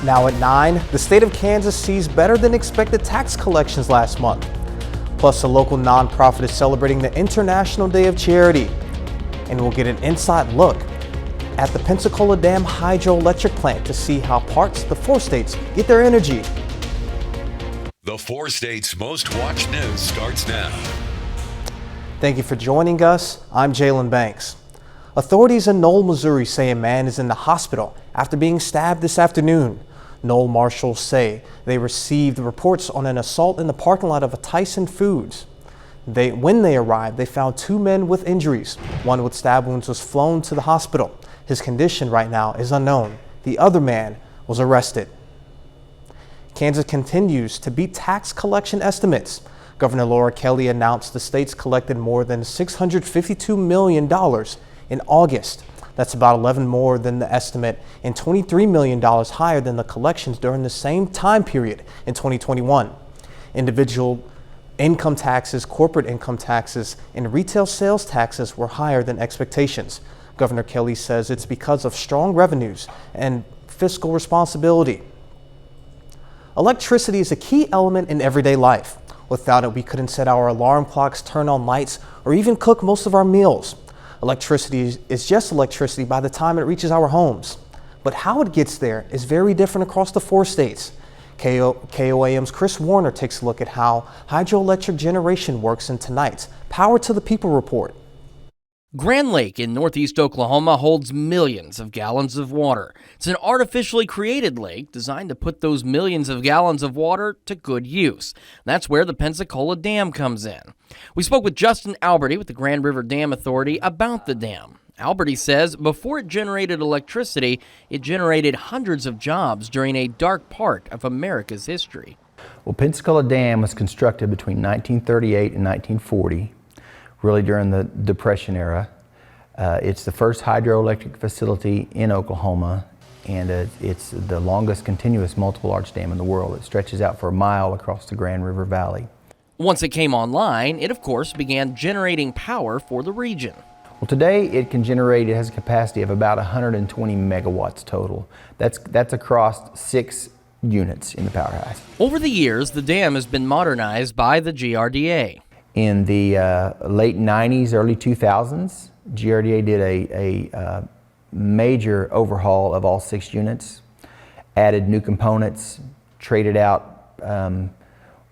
Now at 9, the state of Kansas sees better than expected tax collections last month. Plus, a local nonprofit is celebrating the International Day of Charity. And we'll get an inside look at the Pensacola Dam hydroelectric plant to see how parts of the 4 states get their energy. The 4 states' most watched news starts now. Thank you for joining us. I'm Jalen Banks. Authorities in Knoll, Missouri say a man is in the hospital after being stabbed this afternoon. Knoll marshals say they received reports on an assault in the parking lot of a Tyson Foods. When they arrived, they found 2 men with injuries. One with stab wounds was flown to the hospital. His condition right now is unknown. The other man was arrested. Kansas continues to beat tax collection estimates. Governor Laura Kelly announced the state's collected more than $652 million in August. That's about 11 more than the estimate and $23 million higher than the collections during the same time period in 2021. Individual income taxes, corporate income taxes, and retail sales taxes were higher than expectations. Governor Kelly says it's because of strong revenues and fiscal responsibility. Electricity is a key element in everyday life. Without it, we couldn't set our alarm clocks, turn on lights, or even cook most of our meals. Electricity is just electricity by the time it reaches our homes. But how it gets there is very different across the 4 states. KOAM's Chris Warner takes a look at how hydroelectric generation works in tonight's Power to the People report. Grand Lake in northeast Oklahoma holds millions of gallons of water. It's an artificially created lake designed to put those millions of gallons of water to good use. That's where the Pensacola Dam comes in. We spoke with Justin Alberty with the Grand River Dam Authority about the dam. Alberty says before it generated electricity, it generated hundreds of jobs during a dark part of America's history. Well, Pensacola Dam was constructed between 1938 and 1940. Really during the Depression era. It's the first hydroelectric facility in Oklahoma, and it's the longest continuous multiple arch dam in the world. It stretches out for a mile across the Grand River Valley. Once it came online, it of course began generating power for the region. Well, today it has a capacity of about 120 megawatts total. That's across 6 units in the powerhouse. Over the years, the dam has been modernized by the GRDA. In the late 90s, early 2000s, GRDA did a major overhaul of all 6 units, added new components, traded out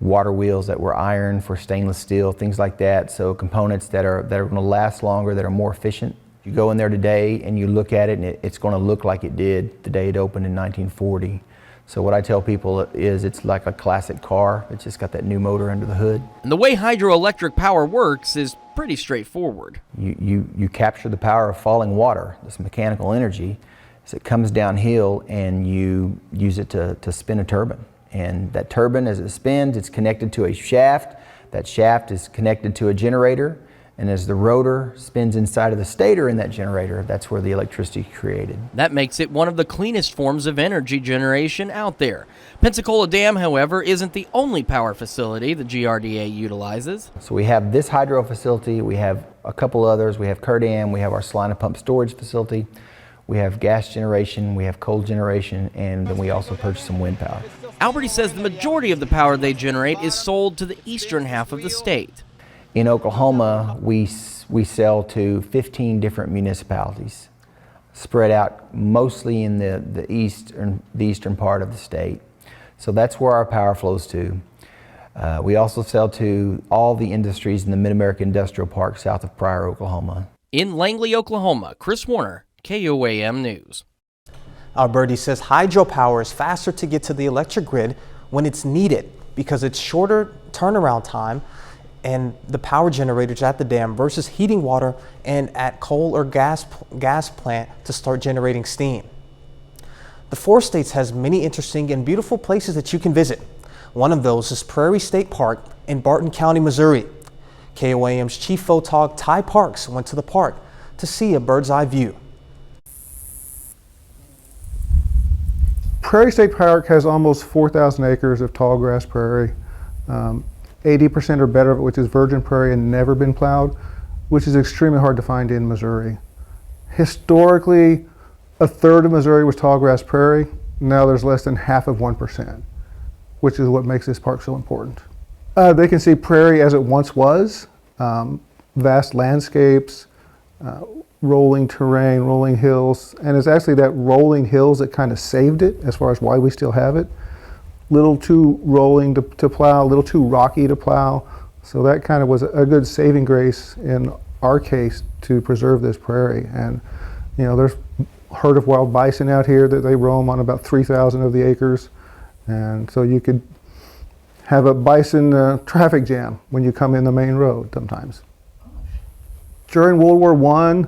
water wheels that were iron for stainless steel, things like that. So components that are going to last longer, that are more efficient. You go in there today and you look at it, and it's going to look like it did the day it opened in 1940. So what I tell people is it's like a classic car. It's just got that new motor under the hood. And the way hydroelectric power works is pretty straightforward. You capture the power of falling water, this mechanical energy, as it comes downhill, and you use it to spin a turbine. And that turbine, as it spins, it's connected to a shaft. That shaft is connected to a generator. And as the rotor spins inside of the stator in that generator, that's where the electricity is created. That makes it one of the cleanest forms of energy generation out there. Pensacola Dam, however, isn't the only power facility the GRDA utilizes. So we have this hydro facility, we have a couple others, we have Dam, we have our Salina pump storage facility, we have gas generation, we have coal generation, and then we also purchase some wind power. Alberty says the majority of the power they generate is sold to the eastern half of the state. In Oklahoma, we sell to 15 different municipalities, spread out mostly in the eastern part of the state. So that's where our power flows to. We also sell to all the industries in the Mid-America Industrial Park south of Prairie, Oklahoma. In Langley, Oklahoma, Chris Warner, KOAM News. Alberty says hydropower is faster to get to the electric grid when it's needed because it's shorter turnaround time and the power generators at the dam versus heating water and at coal or gas plant to start generating steam. The 4 states has many interesting and beautiful places that you can visit. One of those is Prairie State Park in Barton County, Missouri. KOAM's chief photog Ty Parks went to the park to see a bird's eye view. Prairie State Park has almost 4,000 acres of tall grass prairie. 80% or better of it, which is virgin prairie and never been plowed, which is extremely hard to find in Missouri. Historically, a third of Missouri was tall grass prairie. Now there's less than half of 1%, which is what makes this park so important. They can see Prairie as it once was, vast landscapes, rolling terrain, rolling hills, and it's actually that rolling hills that kind of saved it as far as why we still have it. Little too rolling to plow, a little too rocky to plow, so that kind of was a good saving grace in our case to preserve this prairie. And you know, there's herd of wild bison out here that they roam on about 3,000 of the acres, and so you could have a bison traffic jam when you come in the main road sometimes. During World War I,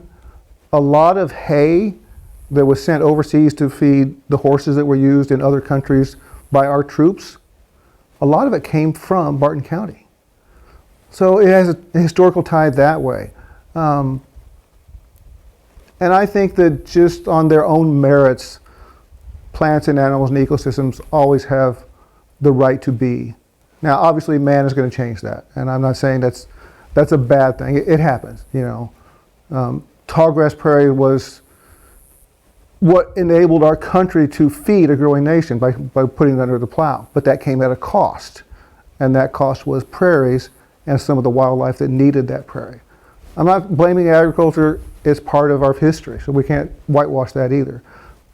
a lot of hay that was sent overseas to feed the horses that were used in other countries by our troops, a lot of it came from Barton County. So it has a historical tie that way. And I think that just on their own merits, plants and animals and ecosystems always have the right to be. Now, obviously, man is going to change that, and I'm not saying that's a bad thing. It happens, you know. Tallgrass prairie was what enabled our country to feed a growing nation by putting it under the plow, but that came at a cost, and that cost was prairies and some of the wildlife that needed that prairie. I'm not blaming agriculture. It's part of our history, so we can't whitewash that either,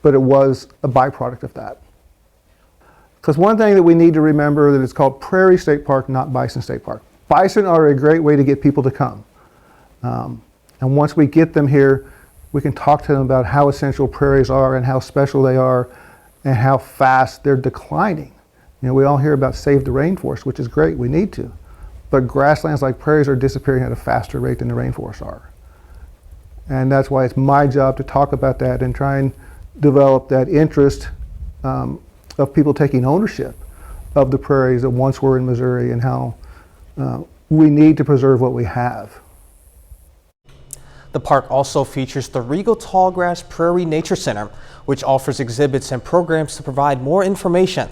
but it was a byproduct of that. Because one thing that we need to remember that it's called Prairie State Park, not Bison State Park. Bison are a great way to get people to come. And once we get them here, we can talk to them about how essential prairies are and how special they are and how fast they're declining. You know, we all hear about save the rainforest, which is great, we need to. But grasslands like prairies are disappearing at a faster rate than the rainforests are. And that's why it's my job to talk about that and try and develop that interest of people taking ownership of the prairies that once were in Missouri and how we need to preserve what we have. The park also features the Regal Tallgrass Prairie Nature Center, which offers exhibits and programs to provide more information.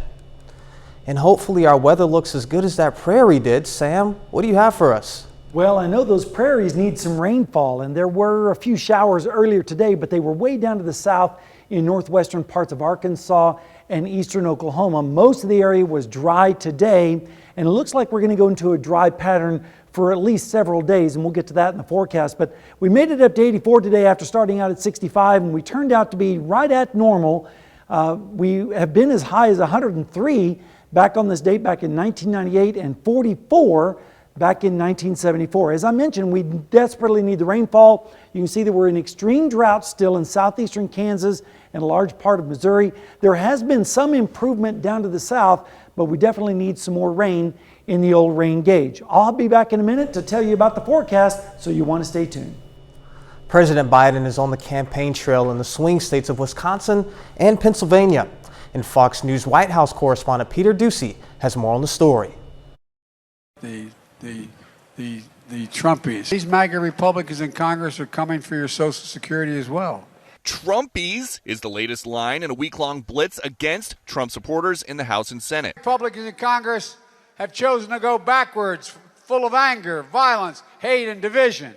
And hopefully our weather looks as good as that prairie did. Sam, what do you have for us? Well, I know those prairies need some rainfall, and there were a few showers earlier today, but they were way down to the south in northwestern parts of Arkansas and eastern Oklahoma. Most of the area was dry today, and it looks like we're going to go into a dry pattern for at least several days, and we'll get to that in the forecast. But we made it up to 84 today after starting out at 65, and we turned out to be right at normal. We have been as high as 103 back on this date back in 1998 and 44 back in 1974. As I mentioned, we desperately need the rainfall. You can see that we're in extreme drought still in southeastern Kansas and a large part of Missouri. There has been some improvement down to the south, but we definitely need some more rain in the old rain gauge. I'll be back in a minute to tell you about the forecast, so you want to stay tuned. President Biden is on the campaign trail in the swing states of Wisconsin and Pennsylvania. And Fox News White House correspondent Peter Ducey has more on the story. The Trumpies. These MAGA Republicans in Congress are coming for your Social Security as well. Trumpies is the latest line in a week-long blitz against Trump supporters in the House and Senate. Republicans in Congress have chosen to go backwards, full of anger, violence, hate, and division.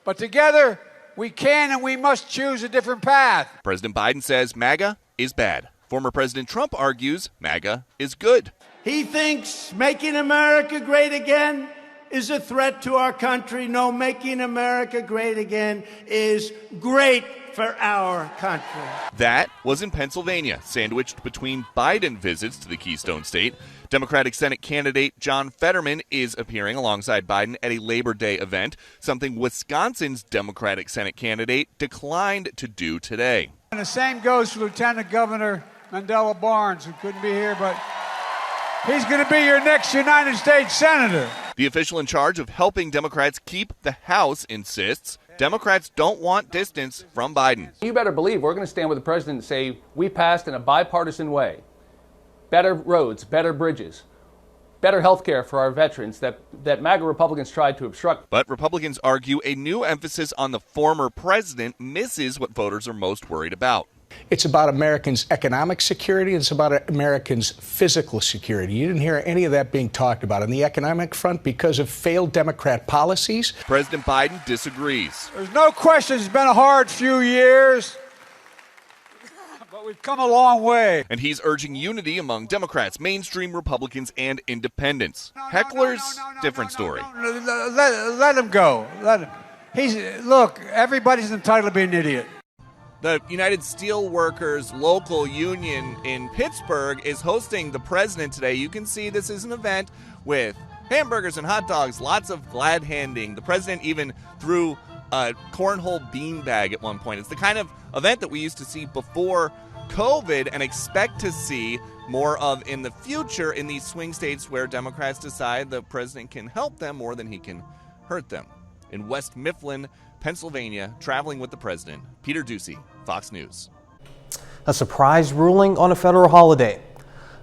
But together, we can and we must choose a different path. President Biden says MAGA is bad. Former President Trump argues MAGA is good. He thinks making America great again is a threat to our country. No, making America great again is great for our country. That was in Pennsylvania, sandwiched between Biden visits to the Keystone State. Democratic Senate candidate John Fetterman is appearing alongside Biden at a Labor Day event, something Wisconsin's Democratic Senate candidate declined to do today. And the same goes for Lieutenant Governor Mandela Barnes, who couldn't be here, but he's going to be your next United States Senator. The official in charge of helping Democrats keep the House insists Democrats don't want distance from Biden. You better believe we're going to stand with the president and say we passed in a bipartisan way better roads, better bridges, better health care for our veterans that MAGA Republicans tried to obstruct. But Republicans argue a new emphasis on the former president misses what voters are most worried about. It's about Americans' economic security. It's about Americans' physical security. You didn't hear any of that being talked about on the economic front because of failed Democrat policies. President Biden disagrees. There's no question it's been a hard few years, but We've come a long way. And he's urging unity among Democrats, mainstream Republicans, and independents. Hecklers, different story. Let him go. Let him. Look, everybody's entitled to be an idiot. The United Steelworkers local union in Pittsburgh is hosting the president today. You can see this is an event with hamburgers and hot dogs, lots of glad handing. The president even threw a cornhole beanbag at one point. It's the kind of event that we used to see before COVID and expect to see more of in the future in these swing states where Democrats decide the president can help them more than he can hurt them. In West Mifflin, Pennsylvania, traveling with the president, Peter Ducey, Fox News. A surprise ruling on a federal holiday.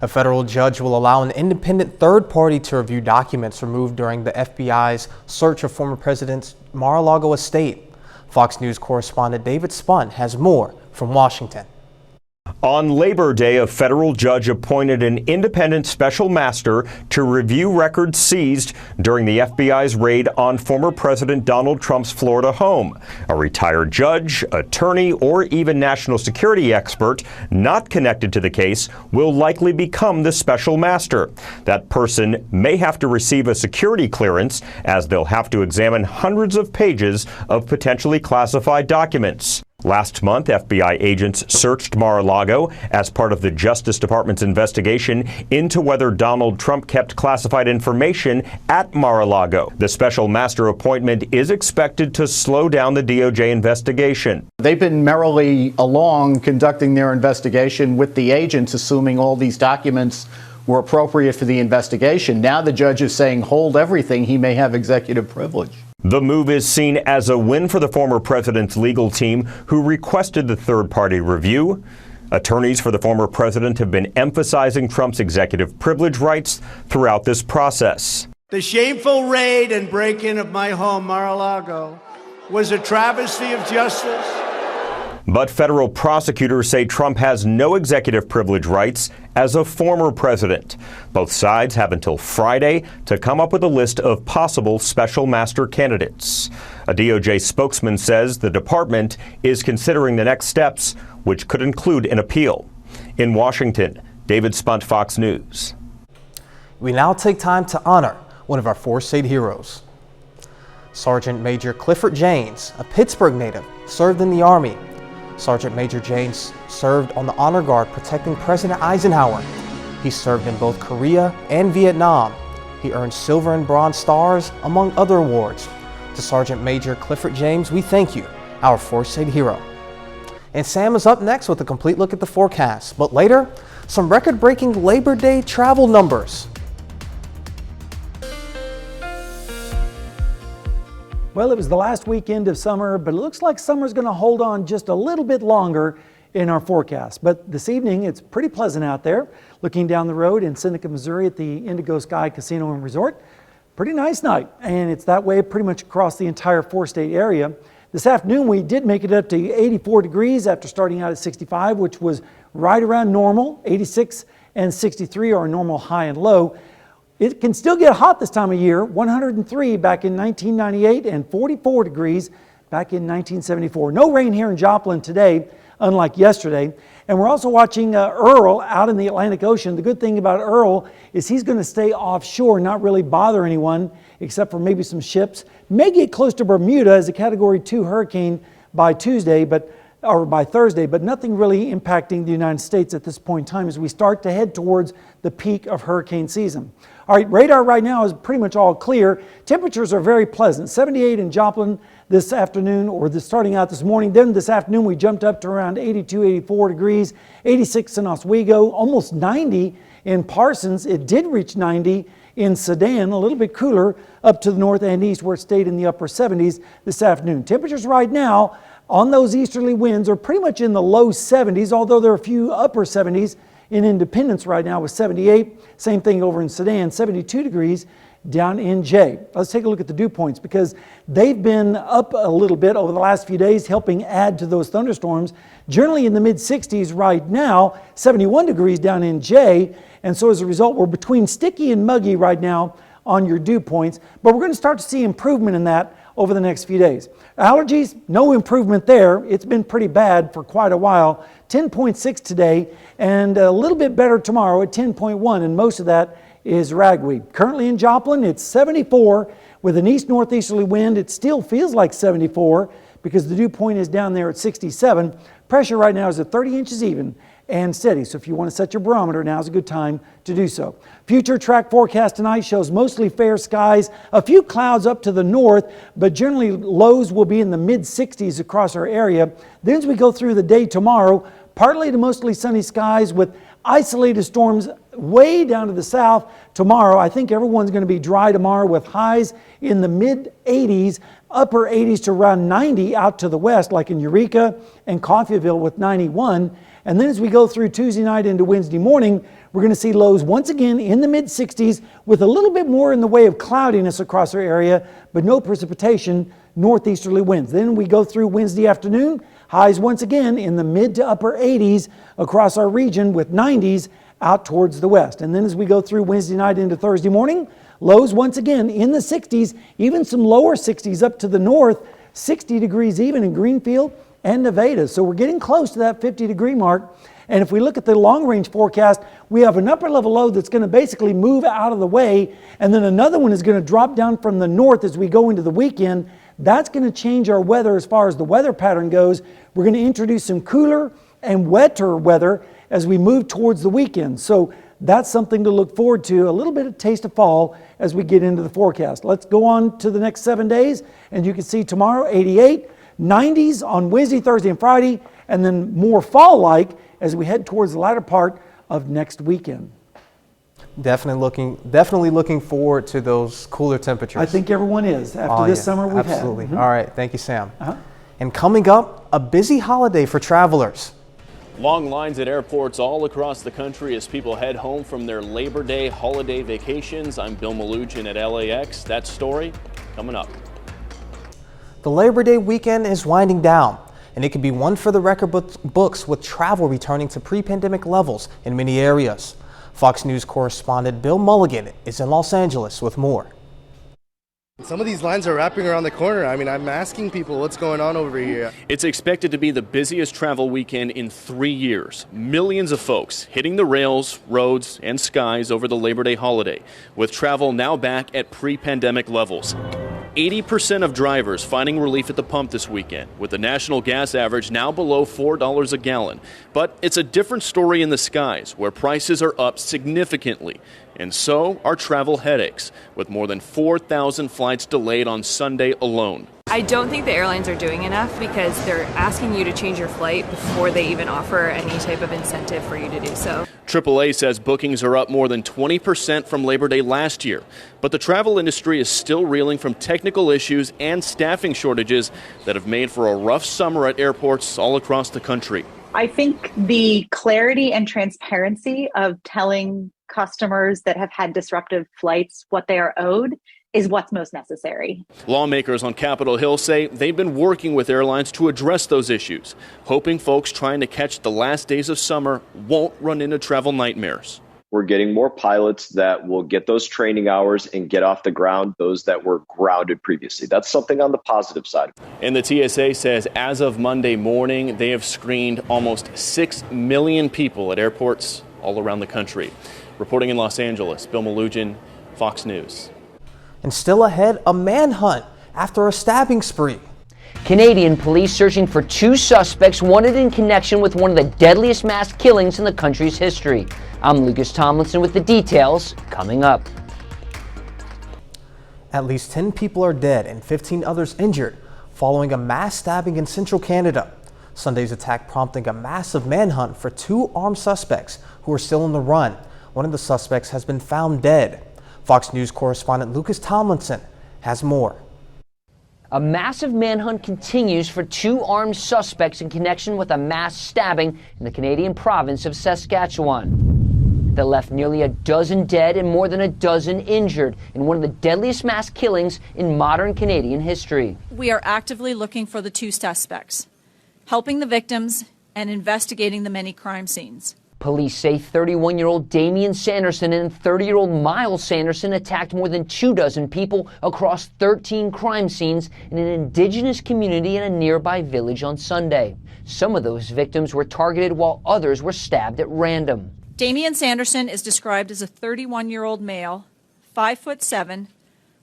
A federal judge will allow an independent third party to review documents removed during the FBI's search of former President Mar-a-Lago estate. Fox News correspondent David Spunt has more from Washington. On Labor Day, a federal judge appointed an independent special master to review records seized during the FBI's raid on former President Donald Trump's Florida home. A retired judge, attorney, or even national security expert not connected to the case will likely become the special master. That person may have to receive a security clearance, as they'll have to examine hundreds of pages of potentially classified documents. Last month, FBI agents searched Mar-a-Lago as part of the Justice Department's investigation into whether Donald Trump kept classified information at Mar-a-Lago. The special master appointment is expected to slow down the DOJ investigation. They've been merrily along conducting their investigation with the agents, assuming all these documents were appropriate for the investigation. Now the judge is saying, hold everything. He may have executive privilege. The move is seen as a win for the former president's legal team, who requested the third-party review. Attorneys for the former president have been emphasizing Trump's executive privilege rights throughout this process. The shameful raid and break-in of my home, Mar-a-Lago, was a travesty of justice. But federal prosecutors say Trump has no executive privilege rights as a former president. Both sides have until Friday to come up with a list of possible special master candidates. A DOJ spokesman says the department is considering the next steps, which could include an appeal. In Washington, David Spunt, Fox News. We now take time to honor one of our four-state heroes. Sergeant Major Clifford Janes, a Pittsburgh native, served in the Army. Sergeant Major Janes served on the Honor Guard protecting President Eisenhower. He served in both Korea and Vietnam. He earned silver and bronze stars, among other awards. To Sergeant Major Clifford James, we thank you, our four-state hero. And Sam is up next with a complete look at the forecast. But later, some record-breaking Labor Day travel numbers. Well, it was the last weekend of summer, but it looks like summer's going to hold on just a little bit longer in our forecast. But this evening, it's pretty pleasant out there. Looking down the road in Seneca, Missouri at the Indigo Sky Casino and Resort. Pretty nice night, and it's that way pretty much across the entire four-state area. This afternoon, we did make it up to 84 degrees after starting out at 65, which was right around normal. 86 and 63 are normal high and low. It can still get hot this time of year. 103 back in 1998 and 44 degrees back in 1974. No rain here in Joplin today, unlike yesterday. And we're also watching Earl out in the Atlantic Ocean. The good thing about Earl is he's going to stay offshore, not really bother anyone, except for maybe some ships. May get close to Bermuda as a Category 2 hurricane by Thursday, but nothing really impacting the United States at this point in time as we start to head towards the peak of hurricane season. All right, radar right now is pretty much all clear. Temperatures are very pleasant. 78 in Joplin this afternoon, or starting out this morning. Then this afternoon we jumped up to around 82, 84 degrees. 86 in Oswego, almost 90 in Parsons. It did reach 90 in Sedan, a little bit cooler up to the north and east where it stayed in the upper 70s this afternoon. Temperatures right now on those easterly winds are pretty much in the low 70s, although there are a few upper 70s in Independence right now with 78. Same thing over in Sedan, 72 degrees down in Jay. Let's take a look at the dew points because they've been up a little bit over the last few days, helping add to those thunderstorms. Generally in the mid-60s right now, 71 degrees down in Jay. And so as a result, we're between sticky and muggy right now on your dew points, but we're going to start to see improvement in that over the next few days. Allergies, no improvement there. It's been pretty bad for quite a while. 10.6 today and a little bit better tomorrow at 10.1, and most of that is ragweed. Currently in Joplin, it's 74 with an east-northeasterly wind. It still feels like 74 because the dew point is down there at 67. Pressure right now is at 30 inches even and steady. So if you want to set your barometer, now's a good time to do so. Future track forecast tonight shows mostly fair skies, a few clouds up to the north, but generally lows will be in the mid-60s across our area. Then as we go through the day tomorrow, partly to mostly sunny skies with isolated storms way down to the south. Tomorrow, I think everyone's going to be dry tomorrow with highs in the mid-80s, upper 80s to around 90 out to the west, like in Eureka and Coffeyville with 91. And then as we go through Tuesday night into Wednesday morning, we're going to see lows once again in the mid-60s with a little bit more in the way of cloudiness across our area, but no precipitation, northeasterly winds. Then we go through Wednesday afternoon, highs once again in the mid to upper 80s across our region with 90s out towards the west. And then as we go through Wednesday night into Thursday morning, lows once again in the 60s, even some lower 60s up to the north, 60 degrees even in Greenfield and Nevada. So we're getting close to that 50-degree mark. And if we look at the long-range forecast, we have an upper-level low that's going to basically move out of the way, and then another one is going to drop down from the north as we go into the weekend. That's going to change our weather as far as the weather pattern goes. We're going to introduce some cooler and wetter weather as we move towards the weekend. So that's something to look forward to, a little bit of taste of fall as we get into the forecast. Let's go on to the next 7 days, and you can see tomorrow 88, 90s on Wednesday, Thursday, and Friday, and then more fall-like as we head towards the latter part of next weekend. Definitely looking forward to those cooler temperatures. I think everyone is after this summer we've had. Absolutely. All right, thank you, Sam. And coming up, a busy holiday for travelers. Long lines at airports all across the country as people head home from their Labor Day holiday vacations. I'm Bill Malugin at LAX. That story coming up. The Labor Day weekend is winding down, and it could be one for the record books with travel returning to pre-pandemic levels in many areas. Fox News correspondent Bill Mulligan is in Los Angeles with more. Some of these lines are wrapping around the corner. I mean, I'm asking people what's going on over here. It's expected to be the busiest travel weekend in 3 years. Millions of folks hitting the rails, roads, and skies over the Labor Day holiday, with travel now back at pre-pandemic levels. 80% of drivers finding relief at the pump this weekend, with the national gas average now below $4 a gallon. But it's a different story in the skies, where prices are up significantly. And so are travel headaches, with more than 4,000 flights delayed on Sunday alone. I don't think the airlines are doing enough because they're asking you to change your flight before they even offer any type of incentive for you to do so. AAA says bookings are up more than 20% from Labor Day last year, but the travel industry is still reeling from technical issues and staffing shortages that have made for a rough summer at airports all across the country. I think the clarity and transparency of telling customers that have had disruptive flights what they are owed is what's most necessary. Lawmakers on Capitol Hill say they've been working with airlines to address those issues, hoping folks trying to catch the last days of summer won't run into travel nightmares. We're getting more pilots that will get those training hours and get off the ground those that were grounded previously. That's something on the positive side. And the TSA says as of Monday morning, they have screened almost 6 million people at airports all around the country. Reporting in Los Angeles, Bill Malugin, Fox News. And still ahead, a manhunt after a stabbing spree. Canadian police searching for 2 suspects wanted in connection with one of the deadliest mass killings in the country's history. I'm Lucas Tomlinson with the details coming up. At least 10 people are dead and 15 others injured following a mass stabbing in central Canada. Sunday's attack prompting a massive manhunt for 2 armed suspects who are still on the run. One of the suspects has been found dead. Fox News correspondent Lucas Tomlinson has more. A massive manhunt continues for 2 armed suspects in connection with a mass stabbing in the Canadian province of Saskatchewan that left nearly a dozen dead and more than a dozen injured in one of the deadliest mass killings in modern Canadian history. We are actively looking for the 2 suspects, helping the victims and investigating the many crime scenes. Police say 31-year-old Damien Sanderson and 30-year-old Miles Sanderson attacked more than 24 people across 13 crime scenes in an indigenous community in a nearby village on Sunday. Some of those victims were targeted while others were stabbed at random. Damien Sanderson is described as a 31-year-old male, 5'7",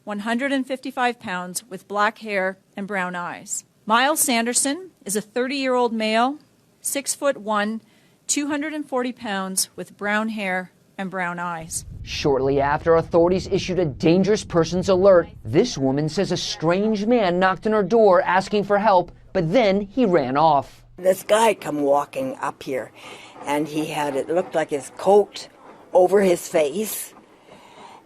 155 pounds, with black hair and brown eyes. Miles Sanderson is a 30-year-old male, 6'1", 240 pounds, with brown hair and brown eyes. Shortly after, authorities issued a dangerous persons alert. This woman says a strange man knocked on her door asking for help, but then he ran off. This guy come walking up here, and he had, it looked like his coat over his face,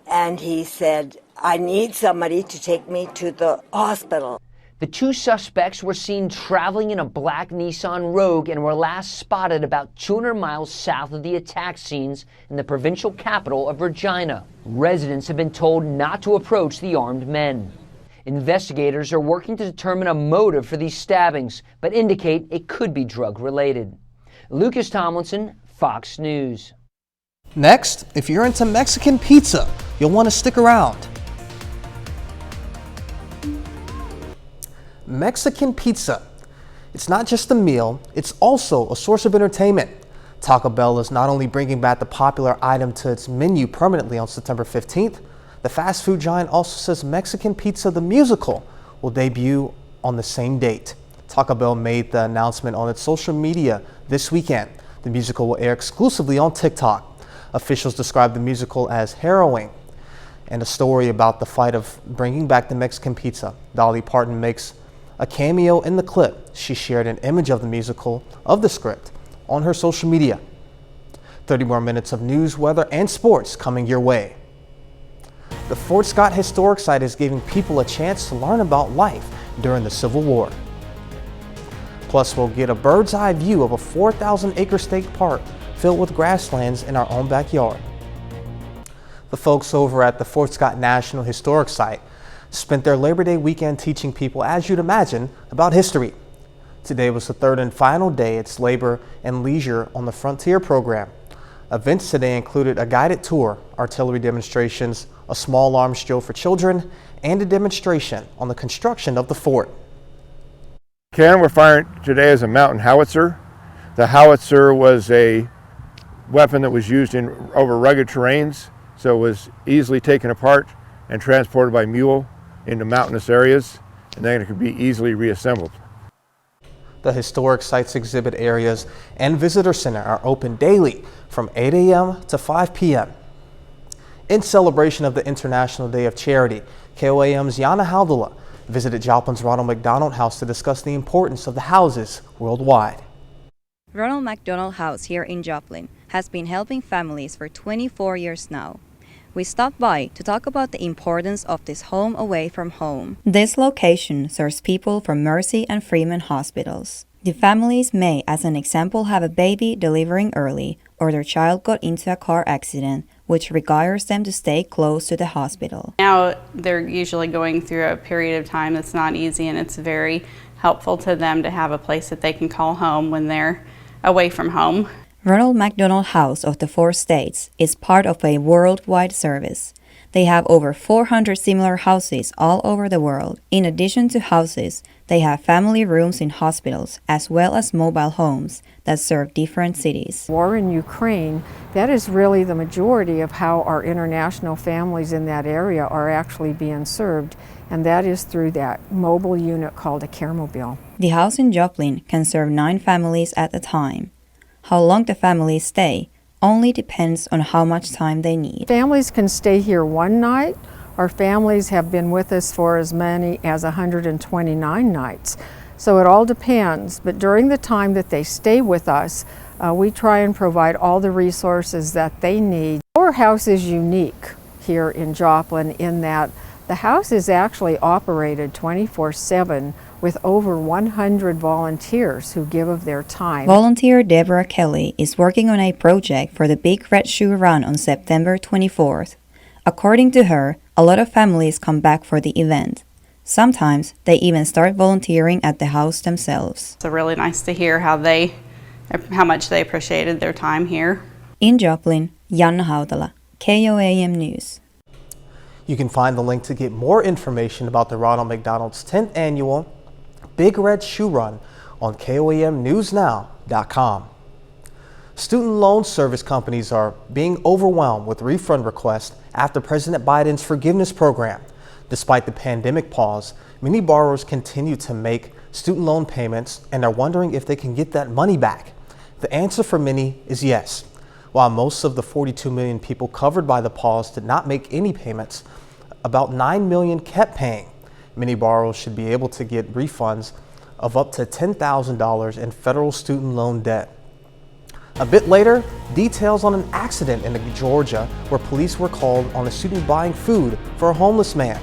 and he said, "I need somebody to take me to the hospital." The two suspects were seen traveling in a black Nissan Rogue and were last spotted about 200 miles south of the attack scenes in the provincial capital of Regina. Residents have been told not to approach the armed men. Investigators are working to determine a motive for these stabbings, but indicate it could be drug-related. Lucas Tomlinson, Fox News. Next, if you're into Mexican pizza, you'll want to stick around. Mexican pizza. It's not just a meal, it's also a source of entertainment. Taco Bell is not only bringing back the popular item to its menu permanently on September 15th, the fast food giant also says Mexican Pizza the Musical will debut on the same date. Taco Bell made the announcement on its social media this weekend. The musical will air exclusively on TikTok. Officials describe the musical as harrowing and a story about the fight of bringing back the Mexican pizza. Dolly Parton makes a cameo in the clip. She shared an image of the musical of the script on her social media. 30 more minutes of news, weather, and sports coming your way. The Fort Scott Historic Site is giving people a chance to learn about life during the Civil War. Plus, we'll get a bird's eye view of a 4,000-acre state park filled with grasslands in our own backyard. The folks over at the Fort Scott National Historic Site spent their Labor Day weekend teaching people, as you'd imagine, about history. Today was the third and final day its Labor and Leisure on the Frontier program. Events today included a guided tour, artillery demonstrations, a small arms show for children, and a demonstration on the construction of the fort. Cannon we're firing today is a mountain howitzer. The howitzer was a weapon that was used over rugged terrains, so it was easily taken apart and transported by mule into mountainous areas, and then it could be easily reassembled. The historic site's exhibit areas and visitor center are open daily from 8 a.m. to 5 p.m. In celebration of the International Day of Charity, KOAM's Yana Haldula visited Joplin's Ronald McDonald House to discuss the importance of the houses worldwide. Ronald McDonald House here in Joplin has been helping families for 24 years now. We stopped by to talk about the importance of this home away from home. This location serves people from Mercy and Freeman hospitals. The families may, as an example, have a baby delivering early, or their child got into a car accident, which requires them to stay close to the hospital. Now they're usually going through a period of time that's not easy, and it's very helpful to them to have a place that they can call home when they're away from home. Ronald McDonald House of the 4 states is part of a worldwide service. They have over 400 similar houses all over the world. In addition to houses, they have family rooms in hospitals as well as mobile homes that serve different cities. War in Ukraine, that is really the majority of how our international families in that area are actually being served, and that is through that mobile unit called a Caremobile. The house in Joplin can serve 9 families at a time. How long the families stay only depends on how much time they need. Families can stay here one night. Our families have been with us for as many as 129 nights. So it all depends, but during the time that they stay with us, we try and provide all the resources that they need. Our house is unique here in Joplin in that the house is actually operated 24/7 with over 100 volunteers who give of their time. Volunteer Deborah Kelly is working on a project for the Big Red Shoe Run on September 24th. According to her, a lot of families come back for the event. Sometimes they even start volunteering at the house themselves. It's really nice to hear how they how much they appreciated their time here. In Joplin, Janna Hautala, KOAM News. You can find the link to get more information about the Ronald McDonald's 10th annual Big Red Shoe Run on KOAMnewsnow.com. Student loan service companies are being overwhelmed with refund requests after President Biden's forgiveness program. Despite the pandemic pause, many borrowers continue to make student loan payments and are wondering if they can get that money back. The answer for many is yes. While most of the 42 million people covered by the pause did not make any payments, about 9 million kept paying. Many borrowers should be able to get refunds of up to $10,000 in federal student loan debt. A bit later, details on an accident in Georgia where police were called on a student buying food for a homeless man.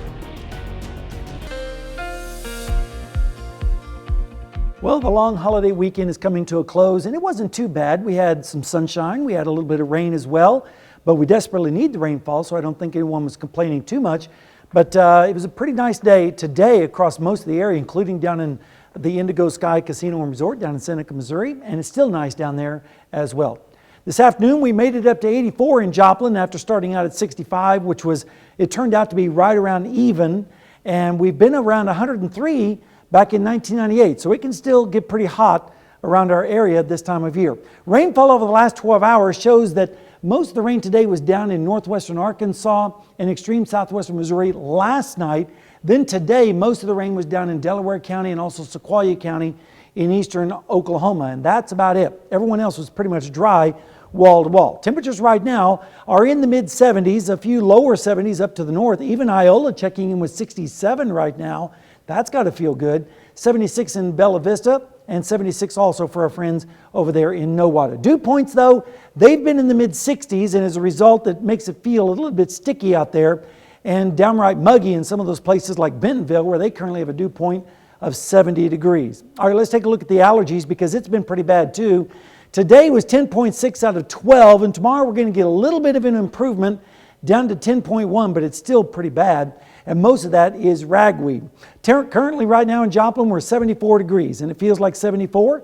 Well, the long holiday weekend is coming to a close, and it wasn't too bad. We had some sunshine, we had a little bit of rain as well, but we desperately need the rainfall, so I don't think anyone was complaining too much. But it was a pretty nice day today across most of the area, including down in the Indigo Sky Casino and Resort down in Seneca, Missouri, and it's still nice down there as well. This afternoon, we made it up to 84 in Joplin after starting out at 65, which was, it turned out to be right around even, and we've been around 103 back in 1998, so it can still get pretty hot around our area this time of year. Rainfall over the last 12 hours shows that most of the rain today was down in northwestern Arkansas and extreme southwestern Missouri last night. Then today, most of the rain was down in Delaware County and also Sequoia County in eastern Oklahoma, and that's about it. Everyone else was pretty much dry wall to wall. Temperatures right now are in the mid 70s, a few lower 70s up to the north. Even Iola checking in with 67 right now. That's got to feel good. 76 in Bella Vista and 76 also for our friends over there in Nowata. Dew points, though, they've been in the mid 60s, and as a result, it makes it feel a little bit sticky out there and downright muggy in some of those places like Bentonville, where they currently have a dew point of 70 degrees. All right, let's take a look at the allergies because it's been pretty bad too. Today was 10.6 out of 12, and tomorrow we're going to get a little bit of an improvement down to 10.1, but it's still pretty bad. And most of that is ragweed. Currently right now in Joplin, we're 74 degrees, and it feels like 74.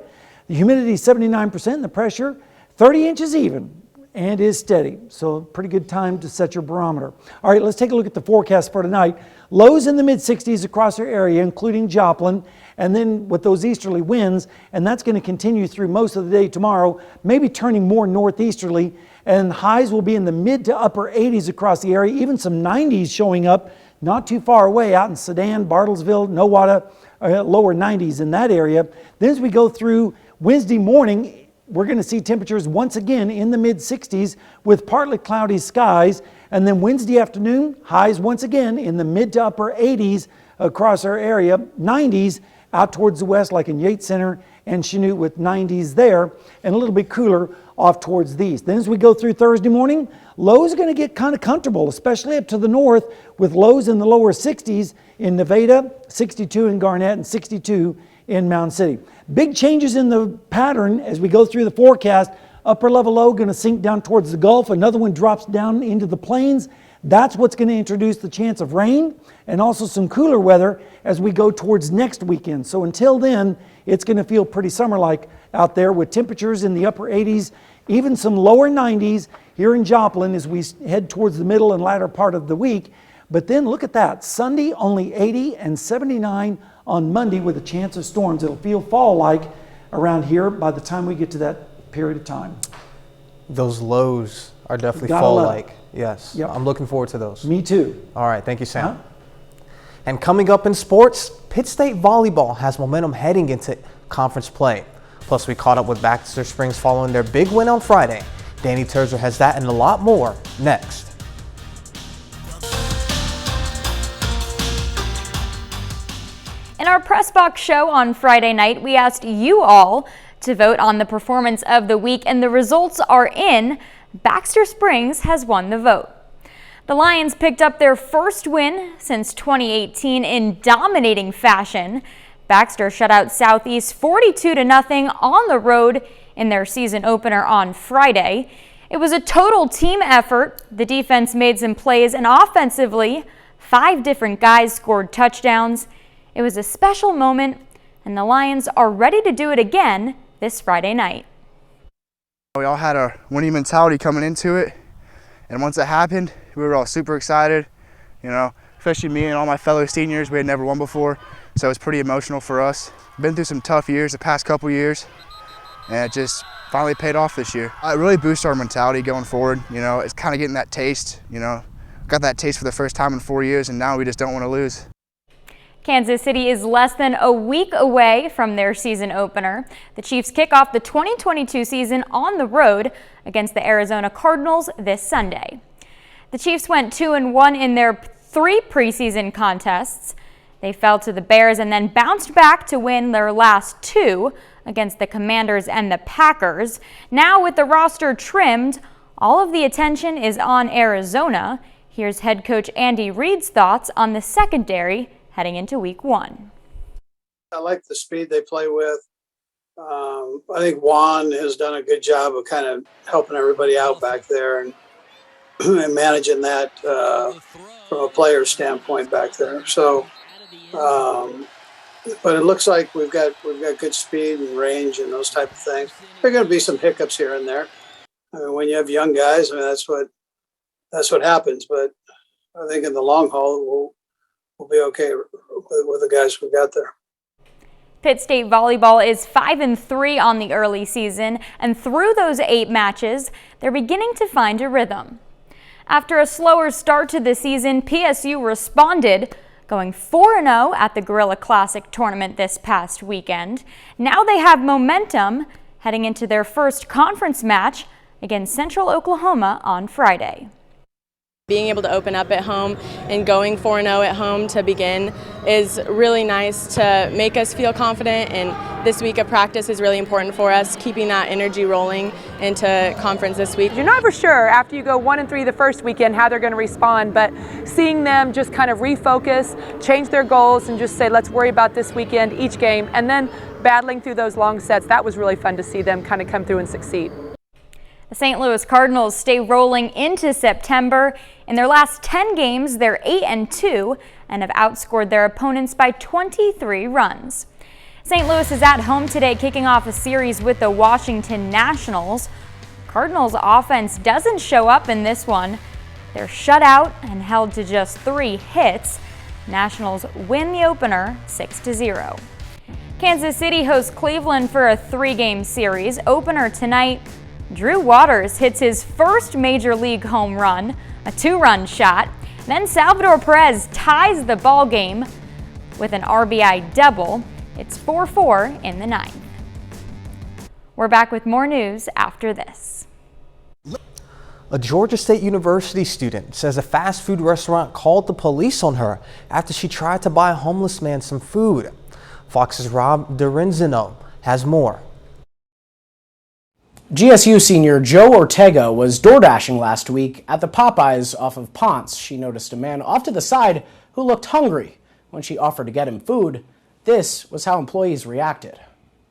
The humidity is 79%, and the pressure 30 inches even, and is steady. So pretty good time to set your barometer. All right, let's take a look at the forecast for tonight. Lows in the mid-60s across our area, including Joplin, and then with those easterly winds, and that's going to continue through most of the day tomorrow, maybe turning more northeasterly, and highs will be in the mid to upper 80s across the area, even some 90s showing up not too far away out in Sedan, Bartlesville, Nowata, lower 90s in that area. Then as we go through Wednesday morning, we're going to see temperatures once again in the mid 60s with partly cloudy skies. And then Wednesday afternoon, highs once again in the mid to upper 80s across our area, 90s out towards the west like in Yates Center and Chanute with 90s there, and a little bit cooler off towards the east. Then as we go through Thursday morning, lows are going to get kind of comfortable, especially up to the north with lows in the lower 60s in Nevada, 62 in Garnett, and 62 in Mound City. Big changes in the pattern as we go through the forecast. Upper level low going to sink down towards the Gulf. Another one drops down into the plains. That's what's going to introduce the chance of rain and also some cooler weather as we go towards next weekend. So until then, it's going to feel pretty summer-like out there with temperatures in the upper 80s, even some lower 90s here in Joplin as we head towards the middle and latter part of the week. But then look at that, Sunday only 80 and 79 on Monday with a chance of storms. It'll feel fall-like around here by the time we get to that period of time. Those lows are definitely fall-like. Yes, yep. I'm looking forward to those. Me too. All right, thank you, Sam. And coming up in sports, Pitt State volleyball has momentum heading into conference play. Plus, we caught up with Baxter Springs following their big win on Friday. Danny Terzer has that and a lot more next. In our Press Box show on Friday night, we asked you all to vote on the performance of the week, and the results are in. Baxter Springs has won the vote. The Lions picked up their first win since 2018 in dominating fashion. Baxter shut out Southeast 42-0 on the road in their season opener on Friday. It was a total team effort. The defense made some plays, and offensively, 5 different guys scored touchdowns. It was a special moment, and the Lions are ready to do it again this Friday night. We all had a winning mentality coming into it, and once it happened, we were all super excited, especially me and all my fellow seniors. We had never won before, so it was pretty emotional for us. Been through some tough years the past couple years, and it just finally paid off this year. It really boosted our mentality going forward. It's kind of getting that taste, got that taste for the first time in 4 years, and now we just don't want to lose. Kansas City is less than a week away from their season opener. The Chiefs kick off the 2022 season on the road against the Arizona Cardinals this Sunday. The Chiefs went 2-1 in their 3 preseason contests. They fell to the Bears and then bounced back to win their last 2 against the Commanders and the Packers. Now with the roster trimmed, all of the attention is on Arizona. Here's head coach Andy Reid's thoughts on the secondary heading into week 1. I like the speed they play with. I think Juan has done a good job of kind of helping everybody out back there and managing that from a player standpoint back there. So, but it looks like we've got good speed and range and those type of things. There are going to be some hiccups here and there. I mean, when you have young guys, that's what happens. But I think in the long haul, we'll be okay with the guys we've got there. Pitt State volleyball is 5-3 on the early season, and through those 8 matches, they're beginning to find a rhythm. After a slower start to the season, PSU responded, going 4-0 at the Gorilla Classic tournament this past weekend. Now they have momentum heading into their first conference match against Central Oklahoma on Friday. Being able to open up at home and going 4-0 at home to begin is really nice to make us feel confident, and this week of practice is really important for us, keeping that energy rolling into conference this week. You're never sure after you go 1-3 the first weekend how they're going to respond, but seeing them just kind of refocus, change their goals, and just say, let's worry about this weekend, each game, and then battling through those long sets, that was really fun to see them kind of come through and succeed. The St. Louis Cardinals stay rolling into September. In their last 10 games, they're 8-2 and have outscored their opponents by 23 runs. St. Louis is at home today, kicking off a series with the Washington Nationals. Cardinals offense doesn't show up in this one. They're shut out and held to just 3 hits. Nationals win the opener 6-0. Kansas City hosts Cleveland for a 3-game series. Opener tonight, Drew Waters hits his first major league home run, a 2-run shot. Then Salvador Perez ties the ball game with an RBI double. It's 4-4 in the 9th. We're back with more news after this. A Georgia State University student says a fast food restaurant called the police on her after she tried to buy a homeless man some food. Fox's Rob Dorenzino has more. GSU senior Joe Ortega was door dashing last week at the Popeyes off of Ponce. She noticed a man off to the side who looked hungry. When she offered to get him food, this was how employees reacted.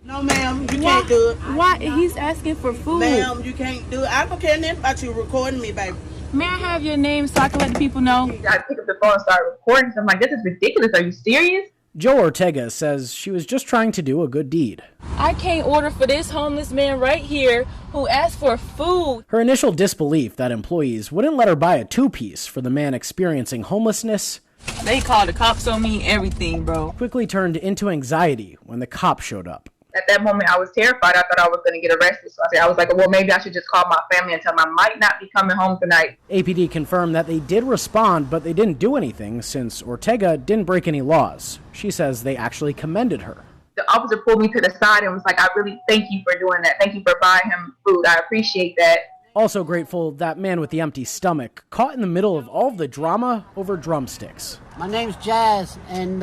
No, ma'am, you can't do it. Why? He's asking for food. Ma'am, you can't do it. I don't care nothing about you recording me, baby. May I have your name so I can let the people know? I pick up the phone and start recording. So I'm like, this is ridiculous. Are you serious? Joe Ortega says she was just trying to do a good deed. I can't order for this homeless man right here who asked for food. Her initial disbelief that employees wouldn't let her buy a 2-piece for the man experiencing homelessness. They called the cops on me, everything, bro. Quickly turned into anxiety when the cop showed up. At that moment, I was terrified. I thought I was going to get arrested. So I was like, well, maybe I should just call my family and tell them I might not be coming home tonight. APD confirmed that they did respond, but they didn't do anything since Ortega didn't break any laws. She says they actually commended her. The officer pulled me to the side and was like, I really thank you for doing that. Thank you for buying him food. I appreciate that. Also grateful that man with the empty stomach caught in the middle of all of the drama over drumsticks. My name's Jazz, and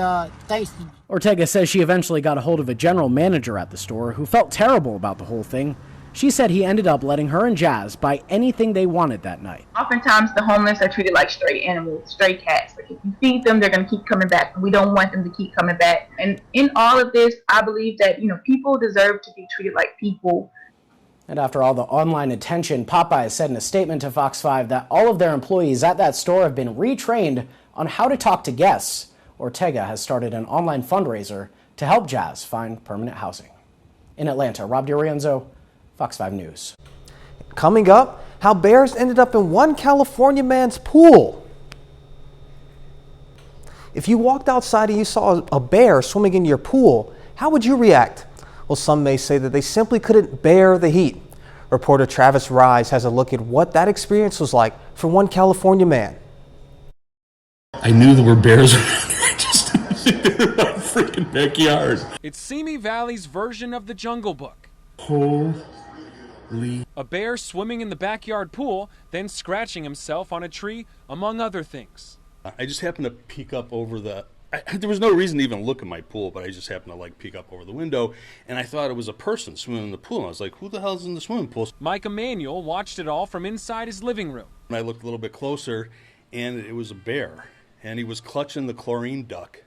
thanks to... Ortega says she eventually got a hold of a general manager at the store who felt terrible about the whole thing. She said he ended up letting her and Jazz buy anything they wanted that night. Oftentimes the homeless are treated like stray animals, stray cats. Like if you feed them, they're going to keep coming back. We don't want them to keep coming back. And in all of this, I believe that, people deserve to be treated like people. And after all the online attention, Popeyes said in a statement to Fox 5 that all of their employees at that store have been retrained on how to talk to guests. Ortega has started an online fundraiser to help Jazz find permanent housing. In Atlanta, Rob DiRienzo, Fox 5 News. Coming up, how bears ended up in one California man's pool. If you walked outside and you saw a bear swimming in your pool, how would you react? Well, some may say that they simply couldn't bear the heat. Reporter Travis Rise has a look at what that experience was like for one California man. I knew there were bears around here. I just didn't think they were in my freaking backyard. It's Simi Valley's version of the Jungle Book. Holy. A bear swimming in the backyard pool, then scratching himself on a tree, among other things. I just happened to peek up over there was no reason to even look at my pool, but I just happened to peek up over the window, and I thought it was a person swimming in the pool. And I was like, who the hell's in the swimming pool? Mike Emanuel watched it all from inside his living room. And I looked a little bit closer, and it was a bear, and he was clutching the chlorine duck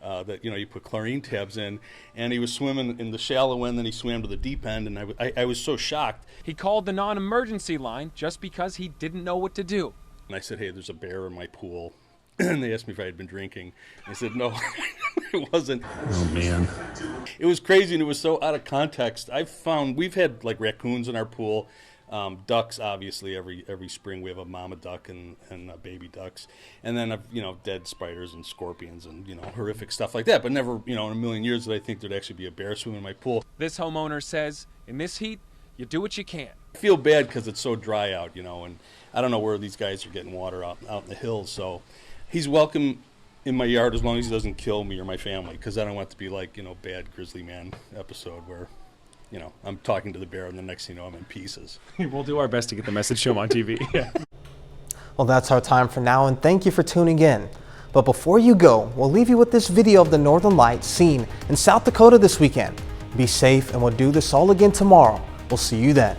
that you put chlorine tabs in, and he was swimming in the shallow end, then he swam to the deep end, and I was so shocked. He called the non-emergency line just because he didn't know what to do. And I said, hey, there's a bear in my pool. And they asked me if I had been drinking. I said, no, it wasn't. Oh, man. It was crazy, and it was so out of context. We've had raccoons in our pool, ducks, obviously, every spring. We have a mama duck and baby ducks. And then, dead spiders and scorpions and, horrific stuff like that. But never, in a million years did I think there'd actually be a bear swimming in my pool. This homeowner says, in this heat, you do what you can. I feel bad because it's so dry out, and I don't know where these guys are getting water out in the hills, so... He's welcome in my yard as long as he doesn't kill me or my family, because I don't want it to be like, bad Grizzly Man episode where, I'm talking to the bear and the next thing you know, I'm in pieces. We'll do our best to get the message to him on TV. Yeah. Well, that's our time for now, and thank you for tuning in. But before you go, we'll leave you with this video of the Northern Lights seen in South Dakota this weekend. Be safe, and we'll do this all again tomorrow. We'll see you then.